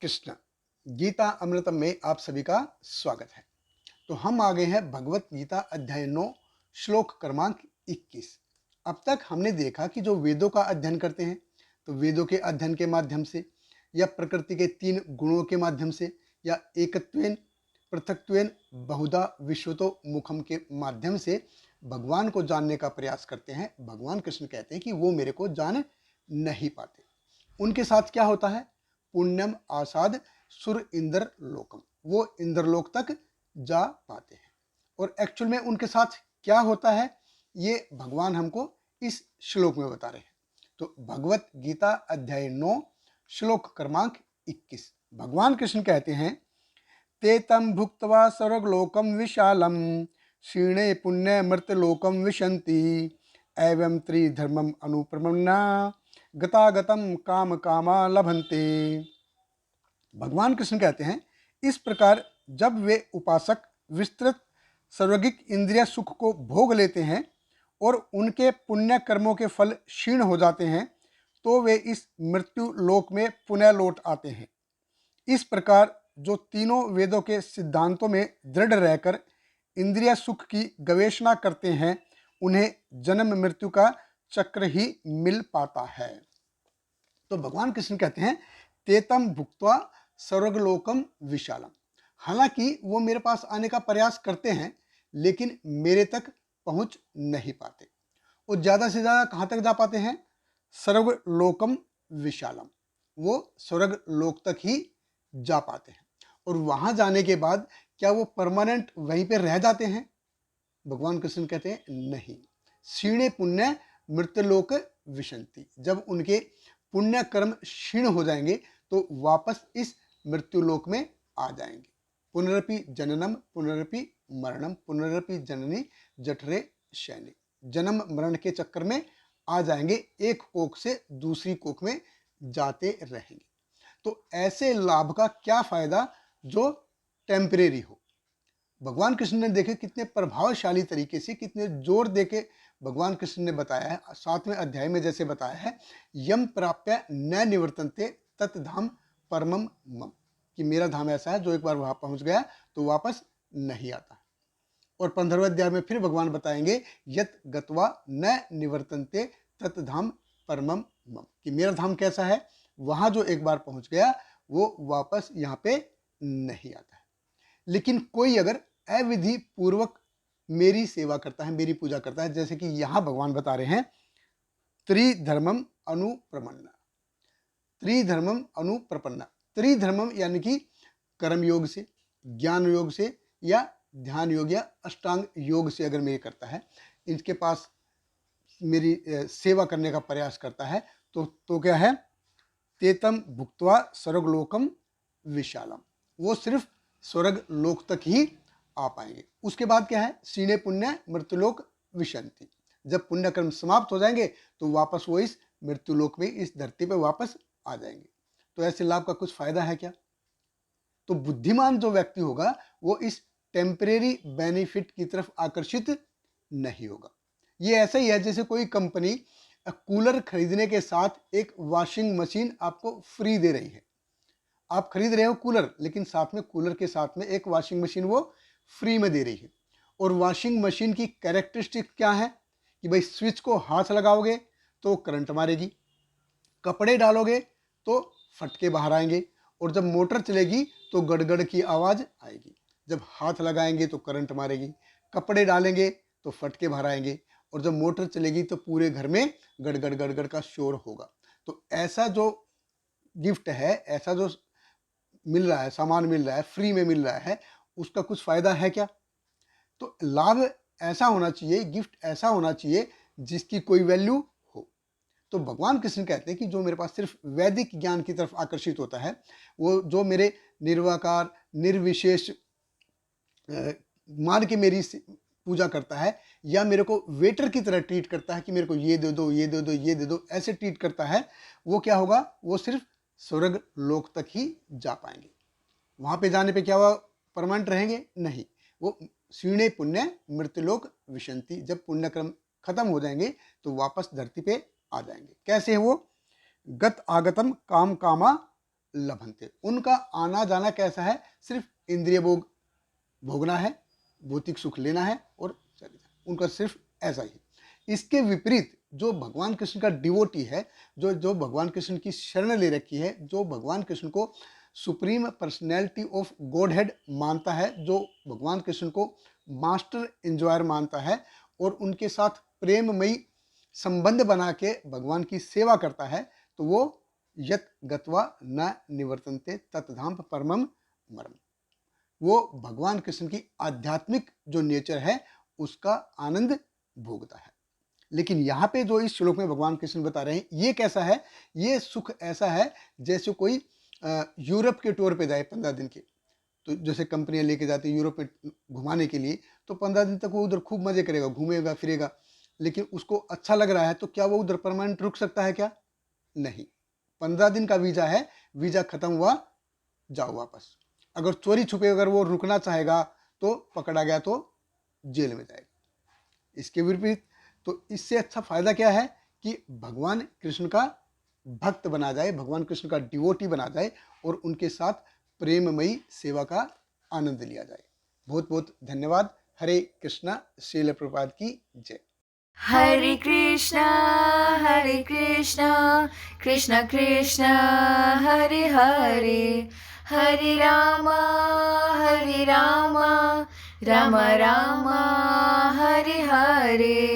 कृष्ण। गीता अमृतम में आप सभी का स्वागत है। तो हम आ गए हैं भगवत गीता अध्याय 9 श्लोक क्रमांक 21। अब तक हमने देखा कि जो वेदों का अध्ययन करते हैं तो वेदों के अध्ययन के माध्यम से या प्रकृति के 3 गुणों के माध्यम से या एकत्वेन पृथक्त्वेन बहुधा विश्वतो मुखम के माध्यम से भगवान को जानने का प्रयास करते हैं। भगवान कृष्ण कहते हैं कि वो मेरे को जान नहीं पाते। उनके साथ क्या होता है? पुण्यम आसाद सुर इंद्र लोकम, वो इंद्रलोक तक जा पाते हैं। और एक्चुअल में उनके साथ क्या होता है ये भगवान हमको इस श्लोक में बता रहे हैं। तो भगवत गीता अध्याय 9 श्लोक क्रमांक 21 भगवान कृष्ण कहते हैं, ते तम भुक्त्वा स्वर्गलोकम विशालम क्षीणे पुण्य मृतलोकम विशन्ति एवं त्रिधर्मम अनुप्रमन्ना गतागतम काम कामा लभन्ते। भगवान कृष्ण कहते हैं, इस प्रकार जब वे उपासक विस्तृत सर्वगिक इंद्रिय सुख को भोग लेते हैं और उनके पुण्य कर्मों के फल क्षीण हो जाते हैं तो वे इस मृत्यु लोक में पुनः लौट आते हैं। इस प्रकार जो तीनों वेदों के सिद्धांतों में दृढ़ रहकर इंद्रिय सुख की गवेषणा करते हैं उन्हें जन्म मृत्यु का चक्र ही मिल पाता है। तो भगवान कृष्ण कहते हैं, तेतम भुक्त्वा स्वर्गलोकम विशालम। हालांकि वो मेरे पास आने का प्रयास करते हैं लेकिन मेरे तक पहुंच नहीं पाते। वो ज़्यादा से ज़्यादा कहाँ तक जा पाते हैं? स्वर्गलोकम विशालम, वो स्वर्ग लोक तक ही जा पाते हैं। और वहाँ जाने के बाद क्या वो परमानेंट वहीं पे रह जाते हैं? भगवान कृष्ण कहते हैं नहीं। क्षीणे पुण्य मृत्युलोक विशन्ति, जब उनके पुण्य कर्म क्षीण हो जाएंगे तो वापस इस मृत्युलोक में आ जाएंगे। पुनरपि जननम पुनरपि मरणम पुनरपि जननी जठरे शयने, जन्म मरण के चक्कर में आ जाएंगे, एक कोख से दूसरी कोख में जाते रहेंगे। तो ऐसे लाभ का क्या फायदा जो टेम्परेरी हो। भगवान कृष्ण ने देखे कितने प्रभावशाली तरीके से, कितने जोर देके भगवान कृष्ण ने बताया है। 7वें अध्याय में जैसे बताया है, यम प्राप्य न निवर्तन्ते तत् धाम परमम मम, कि मेरा धाम ऐसा है जो एक बार वहां पहुंच गया तो वापस नहीं आता। और 15वें अध्याय में फिर भगवान बताएंगे, यत गत्वा न निवर्तन्ते तत् धाम परमम मम, कि मेरा धाम कैसा है, वहां जो एक बार पहुंच गया वो वापस यहाँ पे नहीं आता है। लेकिन कोई अगर अविधि पूर्वक मेरी सेवा करता है, मेरी पूजा करता है, जैसे कि यहां भगवान बता रहे हैं, त्रिधर्मम अनुप्रमन्ना, त्रिधर्मम अनुप्रपन्ना। त्रिधर्मम यानी कि कर्म योग से, ज्ञान योग से या ध्यान योग या अष्टांग योग से अगर मेरे करता है, इनके पास मेरी सेवा करने का प्रयास करता है तो क्या है? तेतम भुक्त्वा स्वर्गलोकम विशालम, वो सिर्फ स्वर्ग लोक तक ही आ पाएंगे। उसके बाद क्या है? क्षीणे पुण्य मृत्युलोक विशन्ति, जब पुण्य कर्म समाप्त हो जाएंगे तो वापस वो इस मृत्युलोक में, इस धरती पर वापस आ जाएंगे। तो ऐसे लाभ का कुछ फायदा है क्या? तो बुद्धिमान जो व्यक्ति होगा वो इस टेम्परेरी बेनिफिट की तरफ आकर्षित नहीं होगा। ये ऐसा ही है जैसे कोई कंपनी कूलर खरीदने के साथ एक वॉशिंग मशीन आपको फ्री दे रही है। आप खरीद रहे हो कूलर, लेकिन साथ में कूलर के साथ में एक वॉशिंग मशीन वो फ्री में दे रही है। और वॉशिंग मशीन की कैरेक्टरिस्टिक क्या है कि भाई स्विच को हाथ लगाओगे तो करंट मारेगी, कपड़े डालोगे तो फटके बाहर आएंगे, और जब मोटर चलेगी तो गड़गड़ की आवाज़ आएगी। जब हाथ लगाएंगे तो करंट मारेगी, कपड़े डालेंगे तो फटके बाहर आएंगे, और जब मोटर चलेगी तो पूरे घर में गड़गड़ गड़गड़ का शोर होगा। तो ऐसा जो गिफ्ट है, ऐसा जो मिल रहा है, सामान मिल रहा है, फ्री में मिल रहा है, उसका कुछ फायदा है क्या? तो लाभ ऐसा होना चाहिए, गिफ्ट ऐसा होना चाहिए जिसकी कोई वैल्यू हो। तो भगवान कृष्ण कहते हैं कि जो मेरे पास सिर्फ वैदिक ज्ञान की तरफ आकर्षित होता है, वो जो मेरे निर्वाकार निर्विशेष मान के मेरी पूजा करता है, या मेरे को वेटर की तरह ट्रीट करता है कि मेरे को ये दे दो ये दे दो ये दे दो, ऐसे ट्रीट करता है, वो क्या होगा? वो सिर्फ स्वर्ग लोक तक ही जा पाएंगे। वहां पे जाने पे क्या हुआ? परमानेंट रहेंगे? नहीं। वो क्षीणे पुण्य मृत्युलोक विशन्ति, जब पुण्य क्रम खत्म हो जाएंगे तो वापस धरती पे आ जाएंगे। कैसे है वो? गत आगतम काम कामा लभन्ते। उनका आना जाना कैसा है? सिर्फ इंद्रिय भोग भोगना है, भौतिक सुख लेना है और चले जाना, उनका सिर्फ ऐसा ही। इसके विपरीत जो भगवान कृष्ण का डिवोटी है, जो जो भगवान कृष्ण की शरण ले रखी है, जो भगवान कृष्ण को supreme personality of God head मानता है, जो भगवान कृष्ण को मास्टर एंजॉयर मानता है और उनके साथ प्रेममयी संबंध बना के भगवान की सेवा करता है, तो वो यत गत्वा न निवर्तन्ते तत्धाम परमम मरम, वो भगवान कृष्ण की आध्यात्मिक जो नेचर है उसका आनंद भोगता है। लेकिन यहाँ पे जो इस श्लोक में भगवान कृष्ण बता रहे हैं, ये कैसा है? ये सुख ऐसा है जैसे कोई यूरोप के टूर पे जाए 15 दिन के, तो जैसे कंपनियां लेके जाती है यूरोप में घुमाने के लिए, तो 15 दिन तक वो उधर खूब मजे करेगा, घूमेगा फिरेगा, लेकिन उसको अच्छा लग रहा है तो क्या वो उधर परमानेंट रुक सकता है क्या? नहीं। 15 दिन का वीजा है, वीजा खत्म हुआ, जाओ वापस। अगर चोरी छुपे अगर वो रुकना चाहेगा तो पकड़ा गया तो जेल में जाएगा। इसके विपरीत तो इससे अच्छा फायदा क्या है कि भगवान कृष्ण का भक्त बना जाए, भगवान कृष्ण का डिवोटी बना जाए और उनके साथ प्रेममयी सेवा का आनंद लिया जाए। बहुत बहुत धन्यवाद। हरे कृष्णा। श्रील प्रभुपाद की जय। हरे कृष्णा कृष्ण कृष्ण हरे हरे, हरे रामा राम राम हरे हरे।